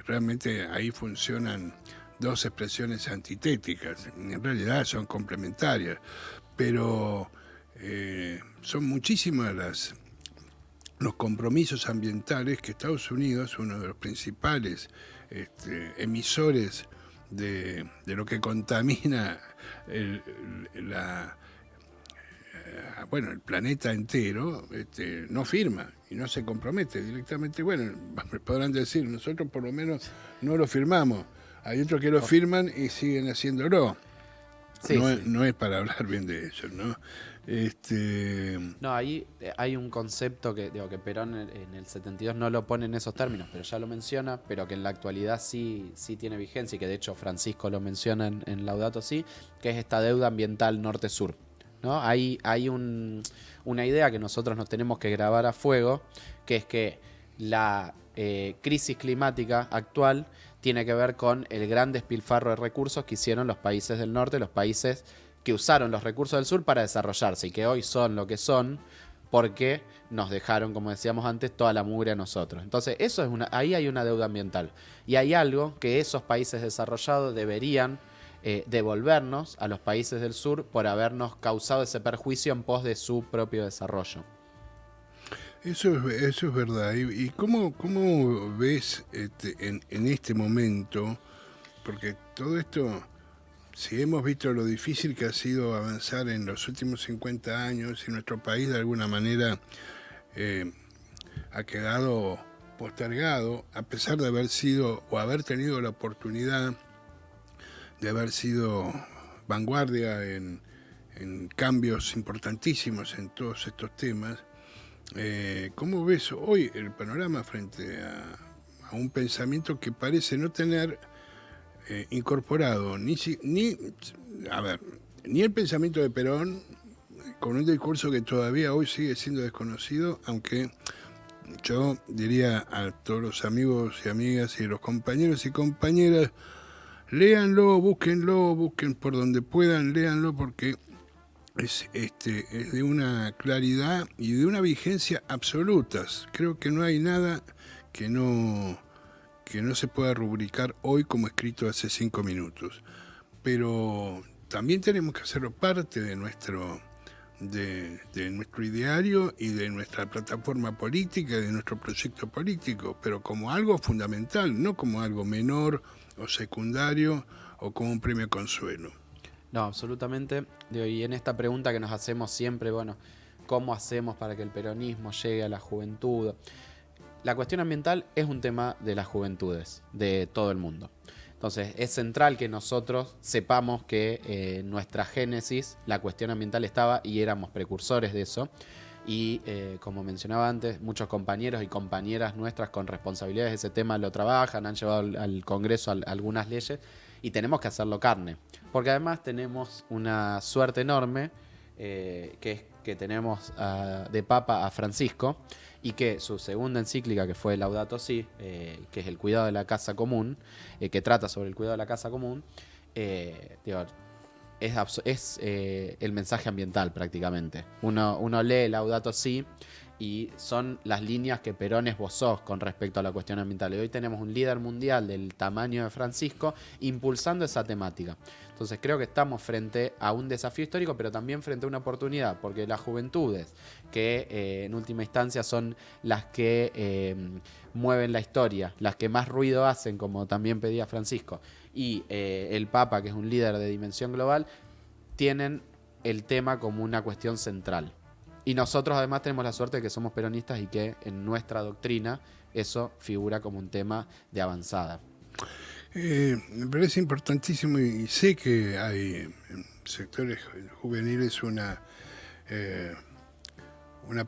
realmente ahí funcionan dos expresiones antitéticas, en realidad son complementarias, pero son muchísimas los compromisos ambientales que Estados Unidos, uno de los principales emisores de lo que contamina el planeta entero, no firma y no se compromete directamente. Bueno, podrán decir, nosotros por lo menos no lo firmamos. Hay otros que lo firman y siguen haciéndolo. Sí, no es para hablar bien de ellos, ¿no? No, ahí hay un concepto que Perón en el 72 no lo pone en esos términos, pero ya lo menciona, pero que en la actualidad sí tiene vigencia, y que de hecho Francisco lo menciona en Laudato Si, que es esta deuda ambiental norte-sur, ¿no? Hay una idea que nosotros nos tenemos que grabar a fuego, que es que la crisis climática actual tiene que ver con el gran despilfarro de recursos que hicieron los países del norte, los países que usaron los recursos del sur para desarrollarse y que hoy son lo que son porque nos dejaron, como decíamos antes, toda la mugre a nosotros. Entonces, ahí hay una deuda ambiental. Y hay algo que esos países desarrollados deberían devolvernos a los países del sur por habernos causado ese perjuicio en pos de su propio desarrollo. Eso es verdad. ¿Y cómo ves en este momento? Porque todo esto, si hemos visto lo difícil que ha sido avanzar en los últimos 50 años y nuestro país de alguna manera ha quedado postergado, a pesar de haber sido o haber tenido la oportunidad de haber sido vanguardia en cambios importantísimos en todos estos temas. ¿Cómo ves hoy el panorama frente a un pensamiento que parece no tener incorporado ni el pensamiento de Perón, con un discurso que todavía hoy sigue siendo desconocido, aunque yo diría a todos los amigos y amigas y los compañeros y compañeras, léanlo, busquen por donde puedan, léanlo, porque es de una claridad y de una vigencia absolutas. Creo que no hay nada que no se pueda rubricar hoy como escrito hace 5 minutos. Pero también tenemos que hacerlo parte de nuestro ideario y de nuestra plataforma política, de nuestro proyecto político, pero como algo fundamental, no como algo menor o secundario o como un premio consuelo. No, absolutamente. Y en esta pregunta que nos hacemos siempre, ¿cómo hacemos para que el peronismo llegue a la juventud? La cuestión ambiental es un tema de las juventudes, de todo el mundo. Entonces, es central que nosotros sepamos que en nuestra génesis la cuestión ambiental estaba y éramos precursores de eso. Y como mencionaba antes, muchos compañeros y compañeras nuestras con responsabilidades de ese tema lo trabajan, han llevado al Congreso algunas leyes y tenemos que hacerlo carne. Porque además tenemos una suerte enorme, que es que tenemos de Papa a Francisco, y que su segunda encíclica, que fue Laudato Si, que es el cuidado de la casa común, que trata sobre el cuidado de la casa común, es el mensaje ambiental prácticamente. Uno lee Laudato Si y son las líneas que Perón esbozó con respecto a la cuestión ambiental. Y hoy tenemos un líder mundial del tamaño de Francisco impulsando esa temática. Entonces creo que estamos frente a un desafío histórico, pero también frente a una oportunidad, porque las juventudes, que en última instancia son las que mueven la historia, las que más ruido hacen, como también pedía Francisco, y el Papa, que es un líder de dimensión global, tienen el tema como una cuestión central. Y nosotros además tenemos la suerte de que somos peronistas y que en nuestra doctrina eso figura como un tema de avanzada. Me parece importantísimo y sé que hay en sectores juveniles una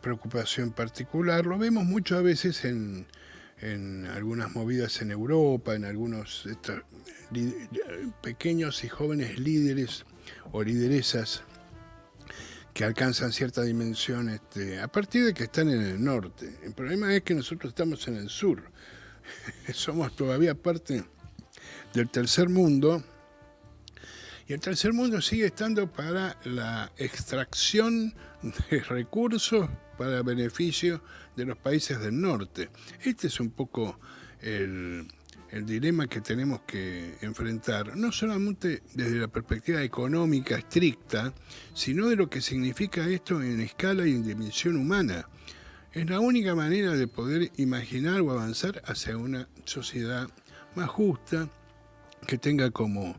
preocupación particular. Lo vemos muchas veces en algunas movidas en Europa, en algunos pequeños y jóvenes líderes o lideresas que alcanzan cierta dimensión a partir de que están en el norte. El problema es que nosotros estamos en el sur. Somos todavía parte del tercer mundo, y el tercer mundo sigue estando para la extracción de recursos para beneficio de los países del norte. Este es un poco el dilema que tenemos que enfrentar, no solamente desde la perspectiva económica estricta, sino de lo que significa esto en escala y en dimensión humana. Es la única manera de poder imaginar o avanzar hacia una sociedad más justa, que tenga como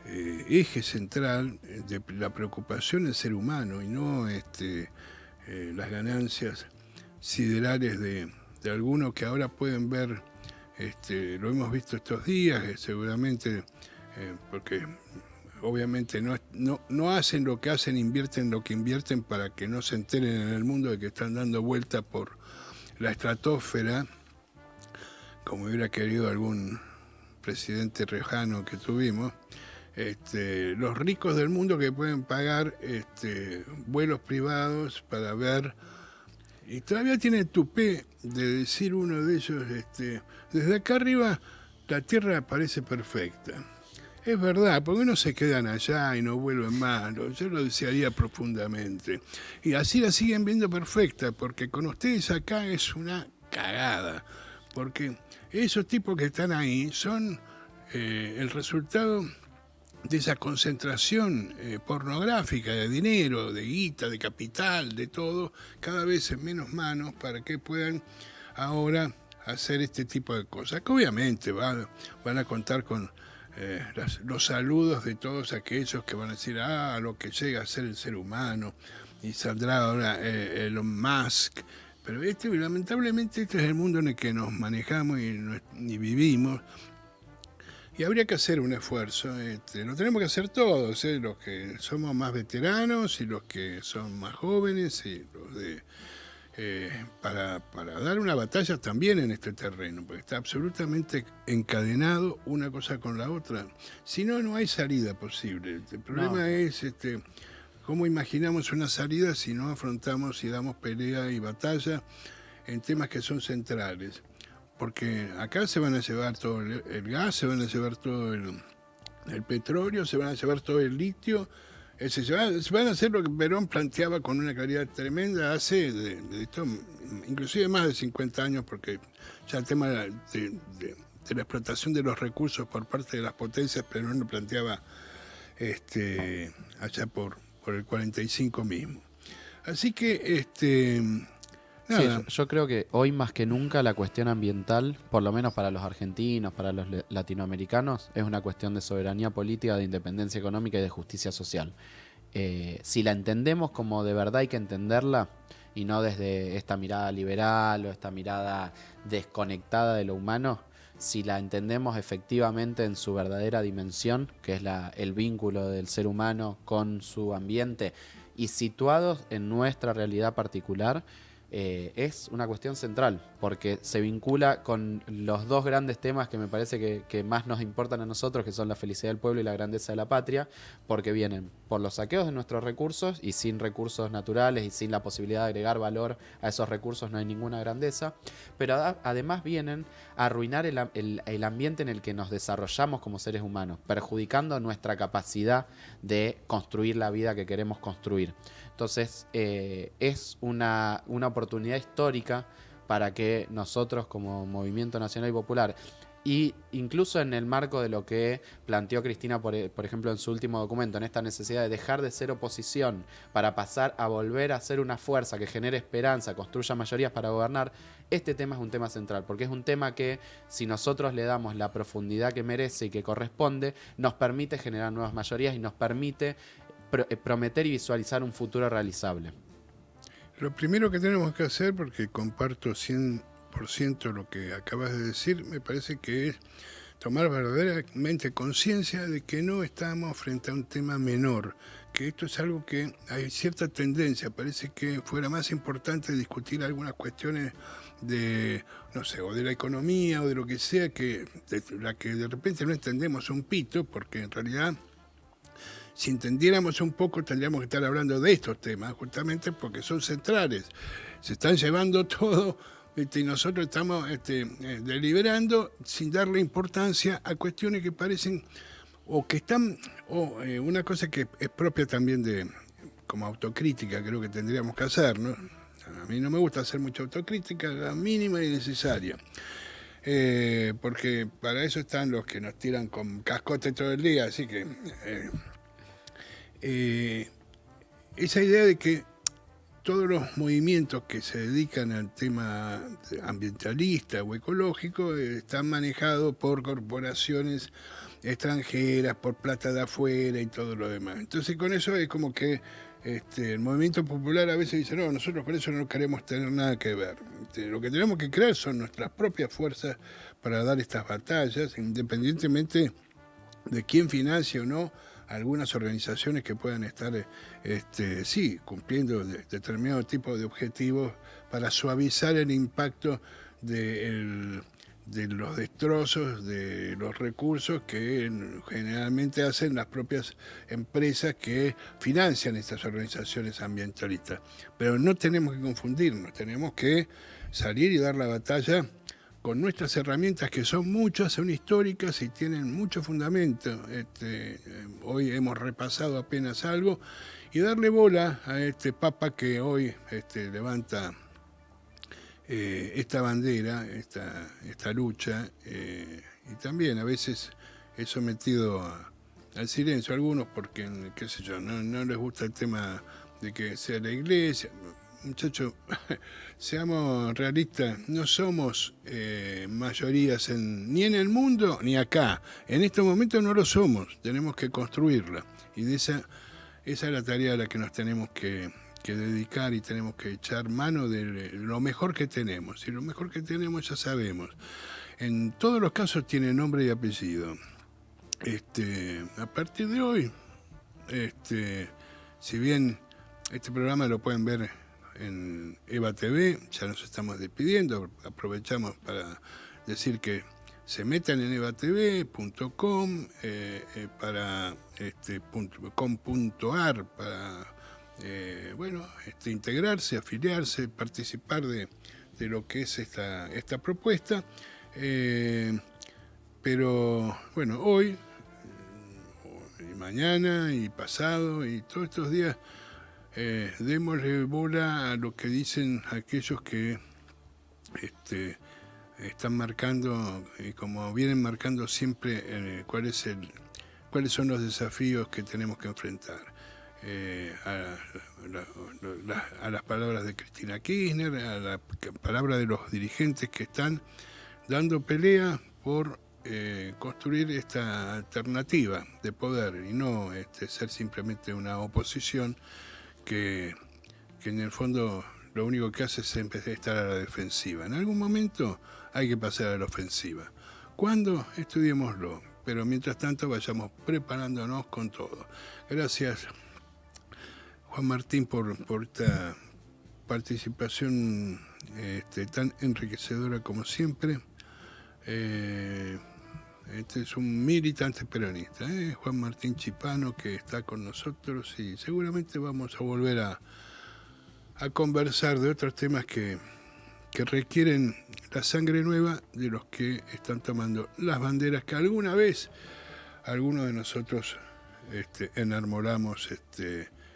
eje central de la preocupación del ser humano y no las ganancias siderales de algunos que ahora pueden ver, lo hemos visto estos días, seguramente, porque obviamente no hacen lo que hacen, invierten lo que invierten para que no se enteren en el mundo de que están dando vuelta por la estratosfera, como hubiera querido algún presidente riojano que tuvimos. Los ricos del mundo que pueden pagar vuelos privados para ver, y todavía tiene el tupé de decir uno de ellos, desde acá arriba la Tierra parece perfecta, Es verdad, porque no se quedan allá y no vuelven más. Yo lo desearía profundamente. Y así la siguen viendo perfecta, porque con ustedes acá es una cagada. Porque esos tipos que están ahí son el resultado de esa concentración pornográfica de dinero, de guita, de capital, de todo, cada vez en menos manos para que puedan ahora hacer este tipo de cosas. Que obviamente van a contar con los saludos de todos aquellos que van a decir, lo que llega a ser el ser humano, y saldrá ahora Elon Musk. Pero lamentablemente este es el mundo en el que nos manejamos y vivimos. Y habría que hacer un esfuerzo, lo tenemos que hacer todos, los que somos más veteranos y los que son más jóvenes, y los de para dar una batalla también en este terreno, porque está absolutamente encadenado una cosa con la otra. Si no, no hay salida posible. El problema es cómo imaginamos una salida si no afrontamos y damos pelea y batalla en temas que son centrales. Porque acá se van a llevar todo el gas, se van a llevar todo el petróleo, se van a llevar todo el litio. Se van a hacer lo que Perón planteaba con una claridad tremenda hace, inclusive más de 50 años, porque ya el tema de la explotación de los recursos por parte de las potencias, Perón lo planteaba allá por el 45 mismo. Así que nada. Sí, yo creo que hoy más que nunca la cuestión ambiental, por lo menos para los argentinos, para los latinoamericanos, es una cuestión de soberanía política, de independencia económica y de justicia social. Si la entendemos como de verdad hay que entenderla, y no desde esta mirada liberal o esta mirada desconectada de lo humano, si la entendemos efectivamente en su verdadera dimensión, que es el vínculo del ser humano con su ambiente, y situados en nuestra realidad particular, es una cuestión central, porque se vincula con los dos grandes temas que me parece que más nos importan a nosotros, que son la felicidad del pueblo y la grandeza de la patria, porque vienen por los saqueos de nuestros recursos, y sin recursos naturales y sin la posibilidad de agregar valor a esos recursos no hay ninguna grandeza, pero además vienen a arruinar el ambiente en el que nos desarrollamos como seres humanos, perjudicando nuestra capacidad de construir la vida que queremos construir. Entonces es una oportunidad histórica para que nosotros como Movimiento Nacional y Popular, y incluso en el marco de lo que planteó Cristina, por ejemplo, en su último documento, en esta necesidad de dejar de ser oposición para pasar a volver a ser una fuerza que genere esperanza, construya mayorías para gobernar, este tema es un tema central, porque es un tema que, si nosotros le damos la profundidad que merece y que corresponde, nos permite generar nuevas mayorías y nos permite prometer y visualizar un futuro realizable. Lo primero que tenemos que hacer, porque comparto 100% lo que acabas de decir, me parece que es tomar verdaderamente conciencia de que no estamos frente a un tema menor, que esto es algo que hay cierta tendencia, parece que fuera más importante discutir algunas cuestiones de, no sé, o de la economía o de lo que sea, que de la que de repente no entendemos un pito, porque en realidad, si entendiéramos un poco, tendríamos que estar hablando de estos temas, justamente porque son centrales. Se están llevando todo, y nosotros estamos deliberando sin darle importancia a cuestiones que parecen, o que están, una cosa que es propia también de, como autocrítica, creo que tendríamos que hacer, ¿no? A mí no me gusta hacer mucha autocrítica, la mínima y necesaria. Porque para eso están los que nos tiran con cascote todo el día, así que... esa idea de que todos los movimientos que se dedican al tema ambientalista o ecológico están manejados por corporaciones extranjeras, por plata de afuera y todo lo demás. Entonces con eso es como que el movimiento popular a veces dice, no, nosotros con eso no queremos tener nada que ver. Lo que tenemos que crear son nuestras propias fuerzas para dar estas batallas, independientemente de quién financia o no algunas organizaciones que puedan estar, cumpliendo determinado tipo de objetivos para suavizar el impacto de los destrozos de los recursos que generalmente hacen las propias empresas que financian estas organizaciones ambientalistas. Pero no tenemos que confundirnos, tenemos que salir y dar la batalla con nuestras herramientas, que son muchas, son históricas y tienen mucho fundamento. Hoy hemos repasado apenas algo, y darle bola a este Papa que hoy levanta esta bandera, esta lucha, y también a veces es sometido al silencio a algunos porque, qué sé yo, no les gusta el tema de que sea la iglesia. Muchachos, seamos realistas, no somos mayorías ni en el mundo ni acá. En estos momentos no lo somos, tenemos que construirla. Y esa es la tarea a la que nos tenemos que dedicar, y tenemos que echar mano de lo mejor que tenemos. Y lo mejor que tenemos ya sabemos. En todos los casos tiene nombre y apellido. A partir de hoy, si bien este programa lo pueden ver en Eva TV, ya nos estamos despidiendo, aprovechamos para decir que se metan en evatv.com para .com.ar para integrarse, afiliarse, participar de lo que es esta propuesta. Pero bueno, hoy y mañana y pasado y todos estos días, démosle bola a lo que dicen aquellos que están marcando, y como vienen marcando siempre, cuáles son los desafíos que tenemos que enfrentar. A las palabras de Cristina Kirchner, a la palabra de los dirigentes que están dando pelea por construir esta alternativa de poder, y no ser simplemente una oposición que en el fondo lo único que hace es empezar a estar a la defensiva. En algún momento hay que pasar a la ofensiva. ¿Cuándo? Estudiémoslo, pero mientras tanto vayamos preparándonos con todo. Gracias, Juan Martín, por esta participación tan enriquecedora como siempre. Este es un militante peronista, Juan Martín Chipano, que está con nosotros, y seguramente vamos a volver a conversar de otros temas que requieren la sangre nueva de los que están tomando las banderas que alguna vez algunos de nosotros enarbolamos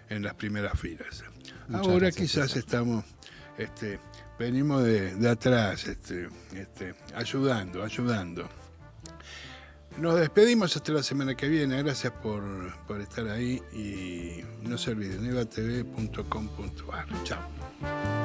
en las primeras filas. Muchas Ahora gracias, quizás César. Estamos venimos de atrás, ayudando. Nos despedimos hasta la semana que viene. Gracias por estar ahí, y no se olviden, evatv.com.ar. Chao.